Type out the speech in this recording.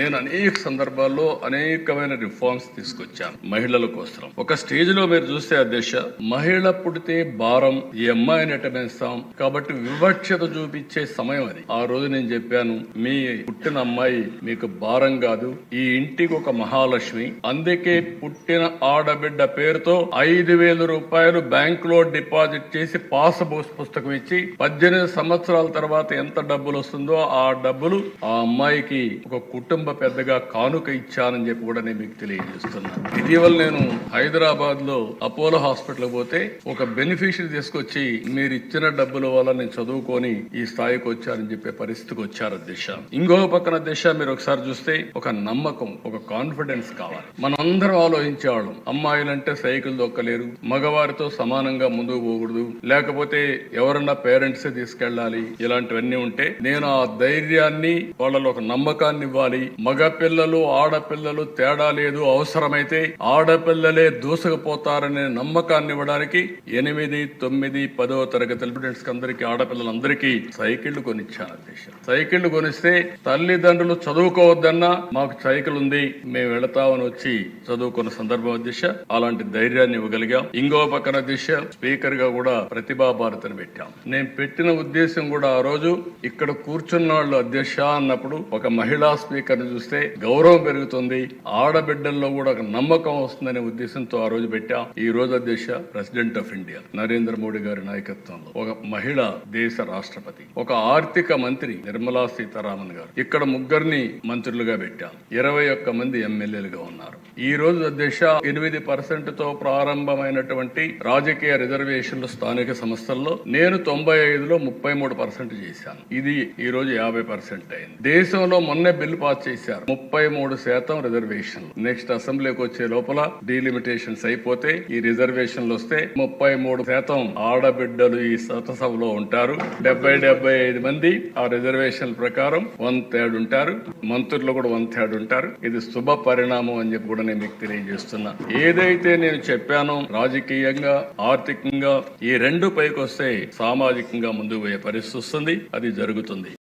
నేను అనేక సందర్భాల్లో అనేకమైన రిఫార్మ్స్ తీసుకొచ్చాను మహిళల కోసం. ఒక స్టేజ్ లో మీరు చూస్తే అధ్యక్ష, మహిళ పుడితే భారం, ఈ అమ్మాయిని ఎటమేస్తాం కాబట్టి వివక్షత చూపించే సమయం అది. ఆ రోజు నేను చెప్పాను, మీ పుట్టిన అమ్మాయి మీకు భారం కాదు, ఈ ఇంటికి ఒక మహాలక్ష్మి. అందుకే పుట్టిన ఆడబిడ్డ పేరుతో 5,000 రూపాయలు బ్యాంక్ లో డిపాజిట్ చేసి పాస్ పుస్తకం ఇచ్చి 18 సంవత్సరాల తర్వాత ఎంత డబ్బులు వస్తుందో ఆ డబ్బులు ఆ అమ్మాయికి ఒక కుటుంబ పెద్దగా కానుక ఇచ్చానని చెప్పి కూడా నేను మీకు తెలియజేస్తున్నాను. ఇటీవల నేను హైదరాబాద్ లో అపోలో హాస్పిటల్ పోతే ఒక బెనిఫిషియరీ తీసుకొచ్చి, మీరు ఇచ్చిన డబ్బుల వల్ల నేను చదువుకొని ఈ స్థాయికి వచ్చారని చెప్పే పరిస్థితికి వచ్చారు అధ్యక్ష. ఇంకో పక్కన అధ్యక్ష, మీరు ఒకసారి చూస్తే ఒక నమ్మకం, ఒక కాన్ఫిడెన్స్ కావాలి. మనందరం ఆలోచించేవాళ్ళం, అమ్మాయిలంటే సైకిల్ దొక్కలేరు, మగవారితో సమానంగా ముందుకు పోకూడదు, లేకపోతే ఎవరన్నా పేరెంట్స్ తీసుకెళ్ళాలి, ఇలాంటివన్నీ ఉంటే నేను ఆ ధైర్యాన్ని, వాళ్ళలో ఒక నమ్మకాన్ని ఇవ్వాలి. మగ పిల్లలు ఆడపిల్లలు తేడా లేదు, అవసరమైతే ఆడపిల్లలే దూసుకుపోతారనే నమ్మకాన్ని ఇవ్వడానికి 8, 9, 10వ తరగతి స్టూడెంట్స్ అందరికీ, ఆడపిల్లలందరికీ సైకిళ్లు కొనిచ్చాను అధ్యక్ష. సైకిళ్లు కొనిస్తే తల్లిదండ్రులు చదువుకోవద్దన్నా మాకు సైకిల్ ఉంది, మేము వెళతామని వచ్చి చదువుకున్న సందర్భం అధ్యక్ష. అలాంటి ధైర్యాన్ని ఇవ్వగలిగాం. ఇంకో పక్కన అధ్యక్ష, స్పీకర్ గా కూడా ప్రతిభా భారతిని పెట్టాం. నేను పెట్టిన ఉద్దేశం కూడా ఆ రోజు ఇక్కడ కూర్చున్న వాళ్ళు అధ్యక్ష అన్నప్పుడు ఒక మహిళా స్పీకర్ ని చూస్తే గౌరవం పెరుగుతుంది, ఆడబిడ్డల్లో కూడా ఒక నమ్మకం వస్తుందనే ఉద్దేశంతో ఆ రోజు పెట్టాం. ఈ రోజు అధ్యక్ష, president of India Narendra Modi గారి నాయకత్వంలో ఒక మహిళ దేశ రాష్ట్రపతి, ఒక ఆర్థిక మంత్రి నిర్మలా సీతారామన్ గారు, ఇక్కడ 3 మంత్రులుగా పెట్టాం. 21 మంది ఎమ్మెల్యేలుగా ఉన్నారు. ఈ రోజు అధ్యక్ష 8% ప్రారంభమైనటువంటి రాజకీయ రిజర్వేషన్లు స్థానిక సంస్థల్లో నేను 95లో 33% చేశాను. ఇది ఈ రోజు 50% అయింది. దేశంలో మొన్నే బిల్లు పాస్ చేశారు, 33% రిజర్వేషన్. నెక్స్ట్ అసెంబ్లీకి వచ్చే లోపల డీలిమిటేషన్స్ అయిపోతే ఈ రిజర్వేషన్లు వస్తే 33% ఆడబిడ్డలు ఈ సభలో ఉంటారు. 70-75 మంది ఆ రిజర్వేషన్ ప్రకారం 1/3 ఉంటారు. మంత్రులు కూడా 1/3 ఉంటారు. ఇది శుభ పరిణామం అని చెప్పి కూడా నేను మీకు తెలియజేస్తున్నా. ఏదైతే నేను చెప్పానో రాజకీయంగా, ఆర్థికంగా ఈ రెండు పైకి వస్తే సామాజికంగా ముందుకు పోయే పరిస్థితి వస్తుంది. అది జరుగుతుంది.